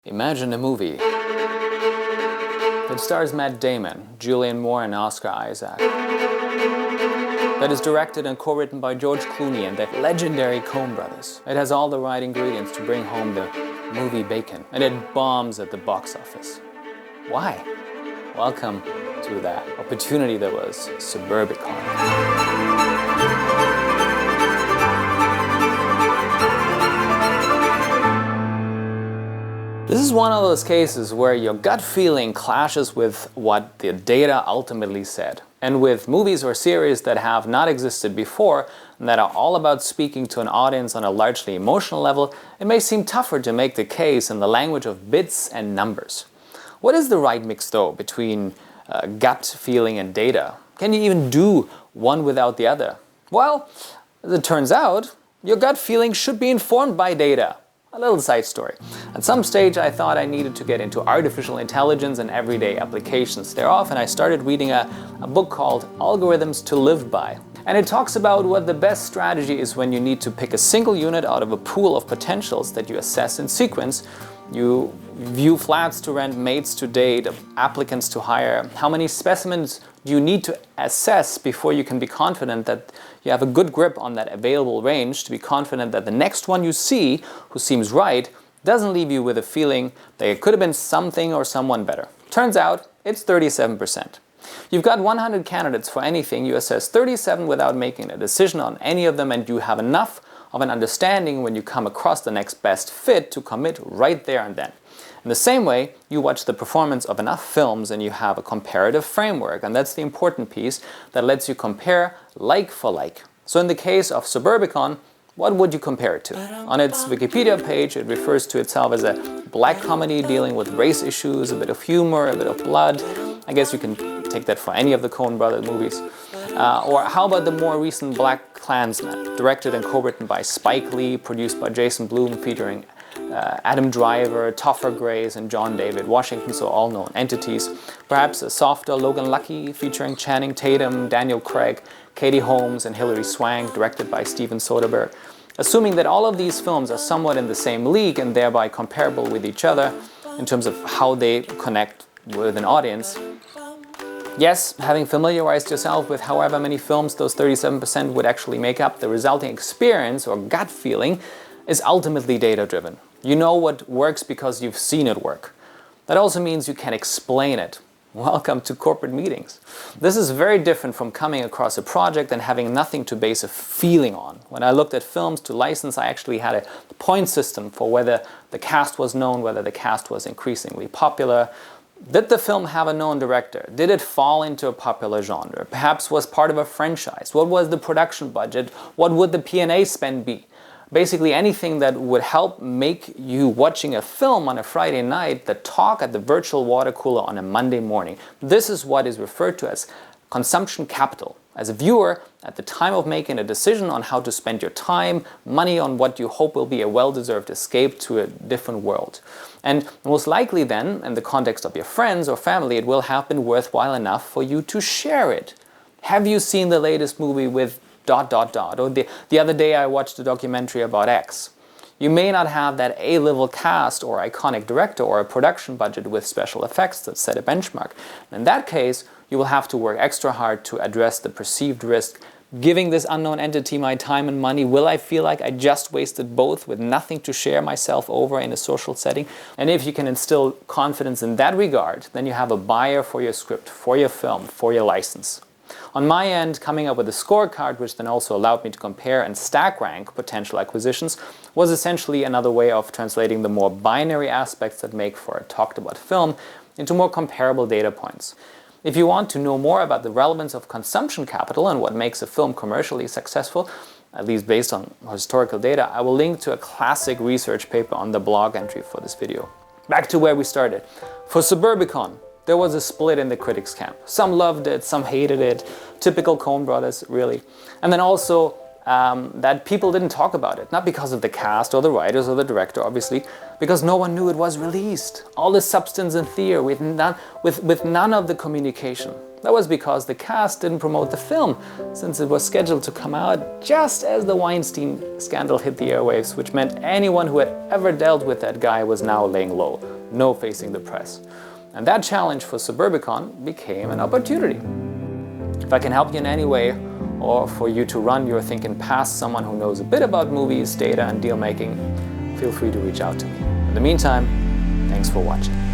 Imagine a movie that stars Matt Damon, Julianne Moore and Oscar Isaac, that is directed and co-written by George Clooney and the legendary Coen brothers. It has all the right ingredients to bring home the movie bacon, and it bombs at the box office. Why? Welcome to that opportunity that was Suburbicon. This is one of those cases where your gut feeling clashes with what the data ultimately said. And with movies or series that have not existed before and that are all about speaking to an audience on a largely emotional level, it may seem tougher to make the case in the language of bits and numbers. What is the right mix though between gut feeling and data? Can you even do one without the other? Well, as it turns out, your gut feeling should be informed by data. A little side story. At some stage I thought I needed to get into artificial intelligence and everyday applications thereof, and I started reading a book called Algorithms to Live By. And it talks about what the best strategy is when you need to pick a single unit out of a pool of potentials that you assess in sequence. You view flats to rent, mates to date, applicants to hire. How many specimens do you need to assess before you can be confident that you have a good grip on that available range, to be confident that the next one you see who seems right doesn't leave you with a feeling that it could have been something or someone better? Turns out it's 37%. You've got 100 candidates for anything, you assess 37 without making a decision on any of them, and you have enough of an understanding when you come across the next best fit to commit right there and then. In the same way, you watch the performance of enough films and you have a comparative framework, and that's the important piece that lets you compare like for like. So in the case of Suburbicon, what would you compare it to? On its Wikipedia page, it refers to itself as a black comedy dealing with race issues, a bit of humor, a bit of blood. I guess you can take that for any of the Coen brothers movies. Or how about the more recent Black Klansman, directed and co-written by Spike Lee, produced by Jason Blum, featuring Adam Driver, Topher Grace and John David Washington, so all known entities. Perhaps a softer Logan Lucky featuring Channing Tatum, Daniel Craig, Katie Holmes and Hilary Swank, directed by Steven Soderbergh. Assuming that all of these films are somewhat in the same league and thereby comparable with each other in terms of how they connect with an audience. Yes, having familiarized yourself with however many films those 37% would actually make up, the resulting experience or gut feeling is ultimately data-driven. You know what works because you've seen it work. That also means you can explain it. Welcome to corporate meetings. This is very different from coming across a project and having nothing to base a feeling on. When I looked at films to license, I actually had a point system for whether the cast was known, whether the cast was increasingly popular. Did the film have a known director? Did it fall into a popular genre? Perhaps was part of a franchise? What was the production budget? What would the P&A spend be? Basically anything that would help make you watching a film on a Friday night the talk at the virtual water cooler on a Monday morning. This is what is referred to as consumption capital. As a viewer, at the time of making a decision on how to spend your time, money on what you hope will be a well-deserved escape to a different world. And most likely then, in the context of your friends or family, it will have been worthwhile enough for you to share it. Have you seen the latest movie with ... Or the other day I watched a documentary about X. You may not have that A-level cast or iconic director or a production budget with special effects that set a benchmark. In that case, you will have to work extra hard to address the perceived risk. Giving this unknown entity my time and money, will I feel like I just wasted both with nothing to share myself over in a social setting? And if you can instill confidence in that regard, then you have a buyer for your script, for your film, for your license. On my end, coming up with a scorecard, which then also allowed me to compare and stack rank potential acquisitions, was essentially another way of translating the more binary aspects that make for a talked about film into more comparable data points. If you want to know more about the relevance of consumption capital and what makes a film commercially successful, at least based on historical data, I will link to a classic research paper on the blog entry for this video. Back to where we started. For Suburbicon, there was a split in the critics' camp. Some loved it, some hated it. Typical Coen brothers, really. And then also that people didn't talk about it. Not because of the cast or the writers or the director, obviously, because no one knew it was released. All the substance and theory with none of the communication. That was because the cast didn't promote the film, since it was scheduled to come out just as the Weinstein scandal hit the airwaves, which meant anyone who had ever dealt with that guy was now laying low, no facing the press. And that challenge for Suburbicon became an opportunity. If I can help you in any way, or for you to run your thinking past someone who knows a bit about movies, data, and deal making, feel free to reach out to me. In the meantime, thanks for watching.